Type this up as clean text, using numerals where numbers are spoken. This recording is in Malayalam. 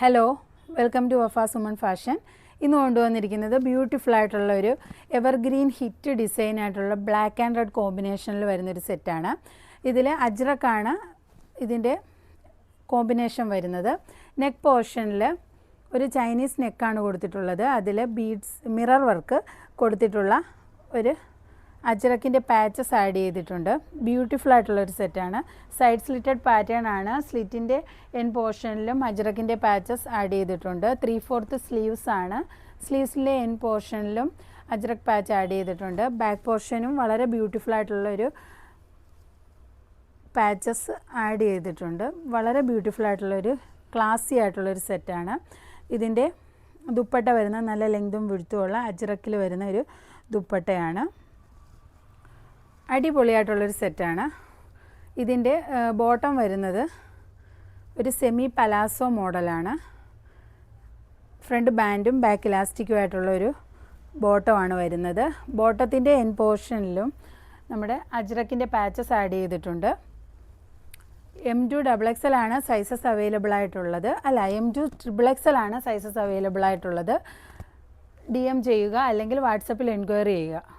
Hello, welcome to Wafa's woman fashion. ഇന്ന് കൊണ്ടുവന്നിരിക്കുന്നത് ബ്യൂട്ടിഫുൾ ആയിട്ടുള്ള ഒരു എവർഗ്രീൻ ഹിറ്റ് ഡിസൈൻ ആയിട്ടുള്ള ബ്ലാക്ക് ആൻഡ് റെഡ് കോമ്പിനേഷനിൽ വരുന്നൊരു സെറ്റാണ്. ഇതിൽ അജ്രക്കാണ് ഇതിൻ്റെ കോമ്പിനേഷൻ വരുന്നത്. നെക്ക് പോർഷനിൽ ഒരു ചൈനീസ് നെക്കാണ് കൊടുത്തിട്ടുള്ളത്. അതിൽ ബീഡ്സ് മിറർ വർക്ക് കൊടുത്തിട്ടുള്ള ഒരു അജ്രക്കിൻ്റെ പാച്ചസ് ആഡ് ചെയ്തിട്ടുണ്ട്. ബ്യൂട്ടിഫുൾ ആയിട്ടുള്ളൊരു സെറ്റാണ്. സൈഡ് സ്ലിറ്റഡ് പാറ്റേൺ ആണ്. സ്ലിറ്റിൻ്റെ എൻ പോർഷനിലും അജ്രക്കിൻ്റെ പാച്ചസ് ആഡ് ചെയ്തിട്ടുണ്ട്. 3/4 സ്ലീവ്സ് ആണ്. സ്ലീവ്സിലെ എൻ പോർഷനിലും അജ്രക് പാച്ച് ആഡ് ചെയ്തിട്ടുണ്ട്. ബാക്ക് പോർഷനും വളരെ ബ്യൂട്ടിഫുൾ ആയിട്ടുള്ളൊരു പാച്ചസ് ആഡ് ചെയ്തിട്ടുണ്ട്. വളരെ ബ്യൂട്ടിഫുൾ ആയിട്ടുള്ളൊരു ക്ലാസി ആയിട്ടുള്ളൊരു സെറ്റാണ്. ഇതിൻ്റെ ദുപ്പട്ട വരുന്ന നല്ല ലെങ്തും വിഴുത്തുമുള്ള അജ്രക്കിൽ വരുന്ന ഒരു ദുപ്പട്ടയാണ്. അടിപൊളിയായിട്ടുള്ളൊരു സെറ്റാണ്. ഇതിൻ്റെ ബോട്ടം വരുന്നത് ഒരു സെമി പലാസോ മോഡലാണ്. ഫ്രണ്ട് ബാൻഡും ബാക്ക് ഇലാസ്റ്റിക്കും ആയിട്ടുള്ളൊരു ബോട്ടമാണ് വരുന്നത്. ബോട്ടത്തിൻ്റെ എൻ പോർഷനിലും നമ്മുടെ അജ്രക്കിൻ്റെ പാച്ചസ് ആഡ് ചെയ്തിട്ടുണ്ട്. M2 XXL ആണ് സൈസസ് അവൈലബിൾ ആയിട്ടുള്ളത്. അല്ല, M2 XXL ആണ് സൈസസ് അവൈലബിൾ ആയിട്ടുള്ളത്. DM ചെയ്യുക, അല്ലെങ്കിൽ വാട്സപ്പിൽ എൻക്വയറി ചെയ്യുക.